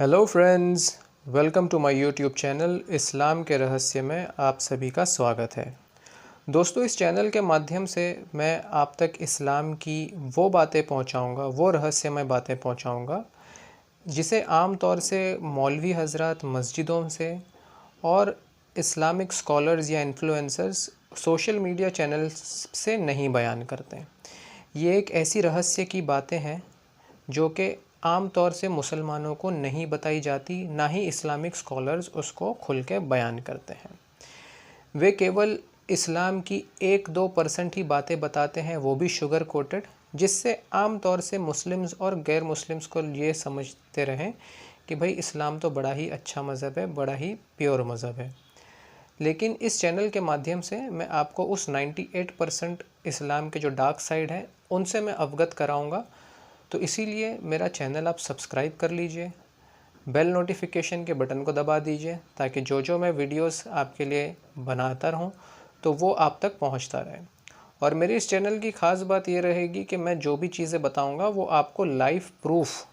Hello friends, welcome to my YouTube channel इस्लाम के रहस्य में आप सभी का स्वागत है। दोस्तों, इस चैनल के माध्यम से मैं आप तक इस्लाम की वो बातें पहुंचाऊंगा, वो रहस्यमय बातें पहुंचाऊंगा जिसे आम तौर से मौलवी हजरात मस्जिदों से और इस्लामिक स्कॉलर्स या इन्फ्लुएंसर्स सोशल मीडिया चैनल्स से नहीं बयान करते हैं। ये एक ऐसी रहस्य की बातें हैं जो कि आम तौर से मुसलमानों को नहीं बताई जाती, ना ही इस्लामिक स्कॉलर्स उसको खुल के बयान करते हैं। वे केवल इस्लाम की 1-2% ही बातें बताते हैं, वो भी शुगर कोटेड, जिससे आम तौर से मुस्लिम्स और गैर मुस्लिम्स को ये समझते रहें कि भाई इस्लाम तो बड़ा ही अच्छा मज़हब है, बड़ा ही प्योर मज़हब है। लेकिन इस चैनल के माध्यम से मैं आपको उस 98% इस्लाम के जो डार्क साइड है उनसे मैं अवगत कराऊंगा। तो इसीलिए मेरा चैनल आप सब्सक्राइब कर लीजिए, बेल नोटिफिकेशन के बटन को दबा दीजिए ताकि जो जो मैं वीडियोस आपके लिए बनाता रहूं तो वो आप तक पहुंचता रहे। और मेरी इस चैनल की ख़ास बात ये रहेगी कि मैं जो भी चीज़ें बताऊंगा वो आपको लाइव प्रूफ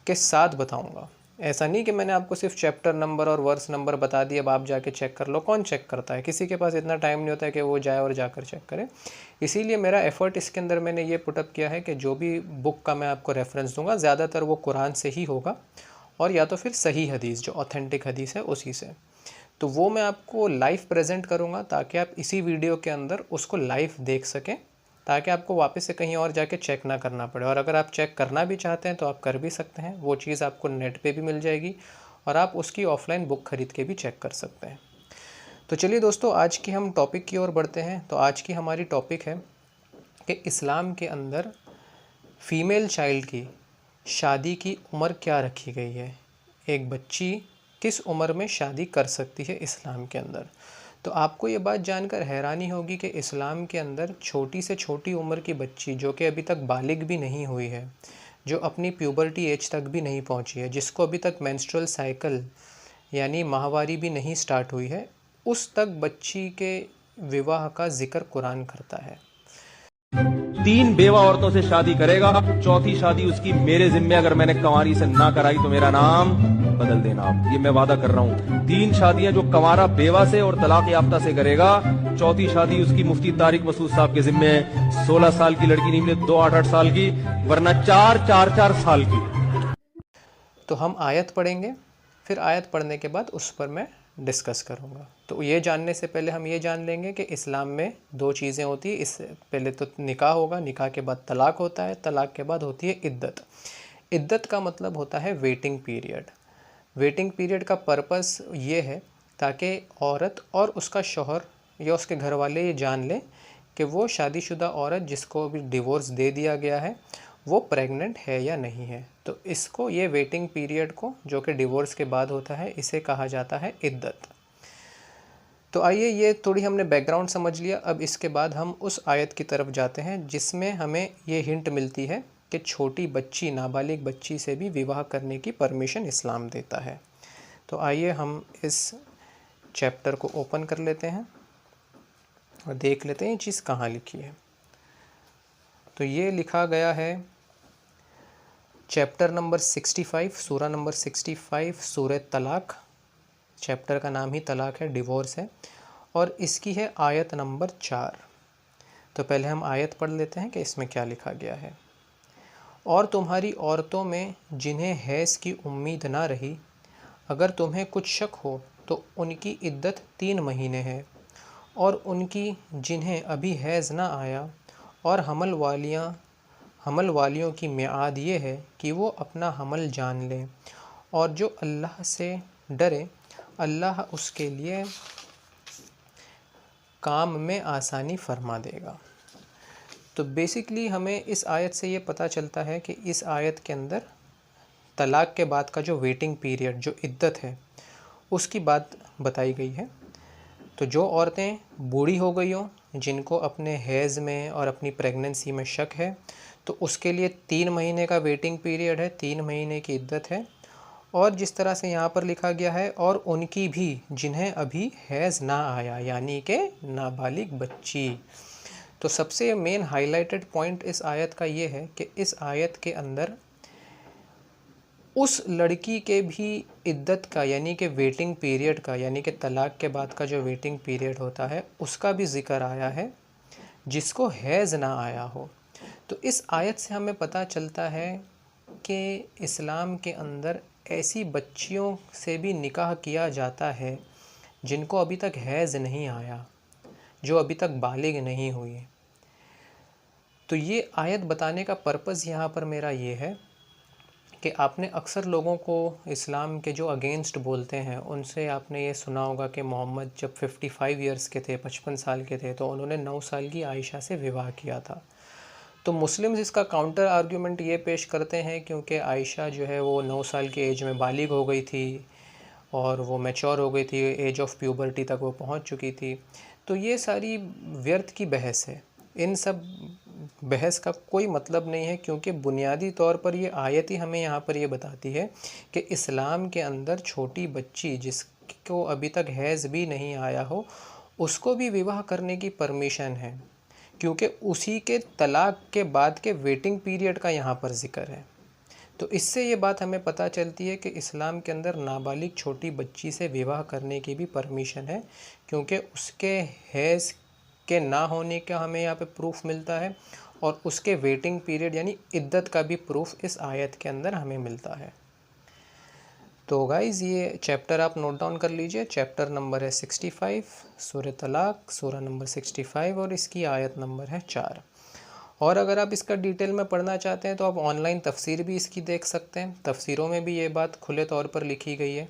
के साथ बताऊंगा। ऐसा नहीं कि मैंने आपको सिर्फ चैप्टर नंबर और वर्स नंबर बता दिया, अब आप जाके चेक कर लो। कौन चेक करता है? किसी के पास इतना टाइम नहीं होता है कि वो जाए और जाकर चेक करे। इसीलिए मेरा एफर्ट इसके अंदर मैंने ये पुटअप किया है कि जो भी बुक का मैं आपको रेफरेंस दूंगा ज़्यादातर वो कुरान से ही होगा और या तो फिर सही हदीस, जो ऑथेंटिक हदीस है उसी से। तो वो मैं आपको लाइव प्रेजेंट करूँगा ताकि आप इसी वीडियो के अंदर उसको लाइव देख सकें, ताकि आपको वापस से कहीं और जाके चेक ना करना पड़े। और अगर आप चेक करना भी चाहते हैं तो आप कर भी सकते हैं, वो चीज़ आपको नेट पे भी मिल जाएगी और आप उसकी ऑफलाइन बुक खरीद के भी चेक कर सकते हैं। तो चलिए दोस्तों, आज की हम टॉपिक की ओर बढ़ते हैं। तो आज की हमारी टॉपिक है कि इस्लाम के अंदर फ़ीमेल चाइल्ड की शादी की उम्र क्या रखी गई है। एक बच्ची किस उम्र में शादी कर सकती है इस्लाम के अंदर। तो आपको ये बात जानकर हैरानी होगी कि इस्लाम के अंदर छोटी से छोटी उम्र की बच्ची जो कि अभी तक बालिग भी नहीं हुई है, जो अपनी प्यूबर्टी एज तक भी नहीं पहुंची है, जिसको अभी तक मेंस्ट्रुअल साइकिल यानी माहवारी भी नहीं स्टार्ट हुई है, उस तक बच्ची के विवाह का जिक्र कुरान करता है। 3 बेवा औरतों से शादी करेगा, चौथी शादी उसकी मेरे जिम्मे अगर मैंने कंवारी से ना कराई तो मेरा नाम बदल देना आप, ये मैं वादा कर रहा हूं। 3 शादियां जो कंवारा बेवा से और तलाक याफ्ता से करेगा, चौथी शादी उसकी मुफ्ती तारिक मसूद साहब के जिम्मे है। 16 साल की लड़की नहीं मिले 2 8 साल की, वरना 4 साल की। तो हम आयत पढ़ेंगे, फिर आयत पढ़ने के बाद उस पर मैं डिस्कस करूँगा। तो ये जानने से पहले हम ये जान लेंगे कि इस्लाम में 2 चीज़ें होती है। इससे पहले तो निकाह होगा, निकाह के बाद तलाक होता है, तलाक के बाद होती है इद्दत। इद्दत का मतलब होता है वेटिंग पीरियड। वेटिंग पीरियड का पर्पस ये है ताकि औरत और उसका शौहर या उसके घर वाले ये जान लें कि वो शादीशुदा औरत जिसको अभी डिवोर्स दे दिया गया है वो प्रेग्नेंट है या नहीं है। तो इसको, ये वेटिंग पीरियड को जो कि डिवोर्स के बाद होता है, इसे कहा जाता है इद्दत। तो आइए, ये थोड़ी हमने बैकग्राउंड समझ लिया। अब इसके बाद हम उस आयत की तरफ जाते हैं जिसमें हमें ये हिंट मिलती है कि छोटी बच्ची, नाबालिग बच्ची से भी विवाह करने की परमिशन इस्लाम देता है। तो आइए हम इस चैप्टर को ओपन कर लेते हैं और देख लेते हैं ये चीज़ कहाँ लिखी है। तो ये लिखा गया है चैप्टर नंबर 65, सूरा नंबर 65, सूरह तलाक। चैप्टर का नाम ही तलाक है, डिवोर्स है, और इसकी है आयत नंबर 4। तो पहले हम आयत पढ़ लेते हैं कि इसमें क्या लिखा गया है। और तुम्हारी औरतों में जिन्हें हैज़ की उम्मीद ना रही, अगर तुम्हें कुछ शक हो तो उनकी इद्दत 3 महीने है। और उनकी जिन्हें अभी हैज़ ना आया और हमल वालियों की मियाद ये है कि वो अपना हमल जान लें, और जो अल्लाह से डरे अल्लाह उसके लिए काम में आसानी फरमा देगा। तो बेसिकली हमें इस आयत से ये पता चलता है कि इस आयत के अंदर तलाक के बाद का जो वेटिंग पीरियड, जो इद्दत है, उसकी बात बताई गई है। तो जो औरतें बूढ़ी हो गई हों, जिनको अपने हैज़ में और अपनी प्रेगनेंसी में शक है, तो उसके लिए 3 महीने का वेटिंग पीरियड है, 3 महीने की इद्दत है। और जिस तरह से यहाँ पर लिखा गया है, और उनकी भी जिन्हें अभी हैज़ ना आया, यानी कि नाबालिग बच्ची। तो सबसे मेन हाईलाइटेड पॉइंट इस आयत का ये है कि इस आयत के अंदर उस लड़की के भी इद्दत का यानी कि वेटिंग पीरियड का, यानी कि तलाक़ के बाद का जो वेटिंग पीरियड होता है उसका भी ज़िक्र आया है, जिसको हैज़ ना आया हो। तो इस आयत से हमें पता चलता है कि इस्लाम के अंदर ऐसी बच्चियों से भी निकाह किया जाता है जिनको अभी तक हैज़ नहीं आया, जो अभी तक बालिग नहीं हुई। तो ये आयत बताने का पर्पज़ यहाँ पर मेरा ये है कि आपने अक्सर लोगों को इस्लाम के जो अगेंस्ट बोलते हैं उनसे आपने ये सुना होगा कि मोहम्मद जब 55 इयर्स के थे, 55 साल के थे, तो उन्होंने 9 साल की आयशा से विवाह किया था। तो मुस्लिम्स इसका काउंटर आर्ग्यूमेंट ये पेश करते हैं क्योंकि आयशा जो है वो 9 साल की एज में बालिग हो गई थी और वो मैच्योर हो गई थी, एज ऑफ प्यूबर्टी तक वो पहुंच चुकी थी। तो ये सारी व्यर्थ की बहस है, इन सब बहस का कोई मतलब नहीं है, क्योंकि बुनियादी तौर पर ये आयत ही हमें यहाँ पर ये बताती है कि इस्लाम के अंदर छोटी बच्ची जिसको अभी तक हैज़ भी नहीं आया हो उसको भी विवाह करने की परमिशन है, क्योंकि उसी के तलाक़ के बाद के वेटिंग पीरियड का यहाँ पर ज़िक्र है। तो इससे ये बात हमें पता चलती है कि इस्लाम के अंदर नाबालिग छोटी बच्ची से विवाह करने की भी परमिशन है, क्योंकि उसके हैज़ के ना होने का हमें यहाँ पे प्रूफ मिलता है और उसके वेटिंग पीरियड यानी इद्दत का भी प्रूफ इस आयत के अंदर हमें मिलता है। तो गाइज़ ये चैप्टर आप नोट डाउन कर लीजिए। चैप्टर नंबर है 65, सूरह तलाक़, सूरह नंबर 65, और इसकी आयत नंबर है 4। और अगर आप इसका डिटेल में पढ़ना चाहते हैं तो आप ऑनलाइन तफसीर भी इसकी देख सकते हैं। तफसीरों में भी ये बात खुले तौर पर लिखी गई है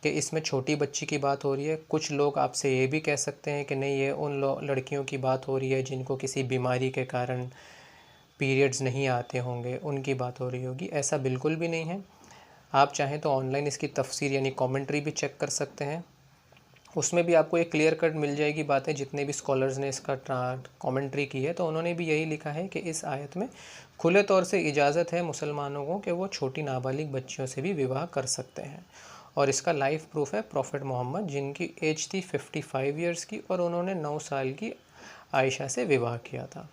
कि इसमें छोटी बच्ची की बात हो रही है। कुछ लोग आपसे ये भी कह सकते हैं कि नहीं, ये उन लड़कियों की बात हो रही है जिनको किसी बीमारी के कारण पीरियड्स नहीं आते होंगे, उनकी बात हो रही होगी। ऐसा बिल्कुल भी नहीं है। आप चाहें तो ऑनलाइन इसकी तफसीर यानी कॉमेंट्री भी चेक कर सकते हैं, उसमें भी आपको एक क्लियर कट मिल जाएगी बातें। जितने भी स्कॉलर्स ने इसका कमेंट्री की है तो उन्होंने भी यही लिखा है कि इस आयत में खुले तौर से इजाज़त है मुसलमानों को कि वो छोटी नाबालिग बच्चियों से भी विवाह कर सकते हैं। और इसका लाइव प्रूफ है प्रॉफिट मोहम्मद, जिनकी एज थी 55 इयर्स की और उन्होंने 9 साल की आयशा से विवाह किया था।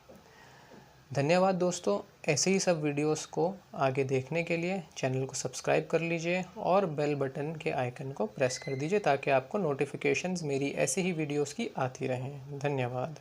धन्यवाद दोस्तों। ऐसे ही सब वीडियोस को आगे देखने के लिए चैनल को सब्सक्राइब कर लीजिए और बेल बटन के आइकन को प्रेस कर दीजिए ताकि आपको नोटिफिकेशंस मेरी ऐसे ही वीडियोस की आती रहें। धन्यवाद।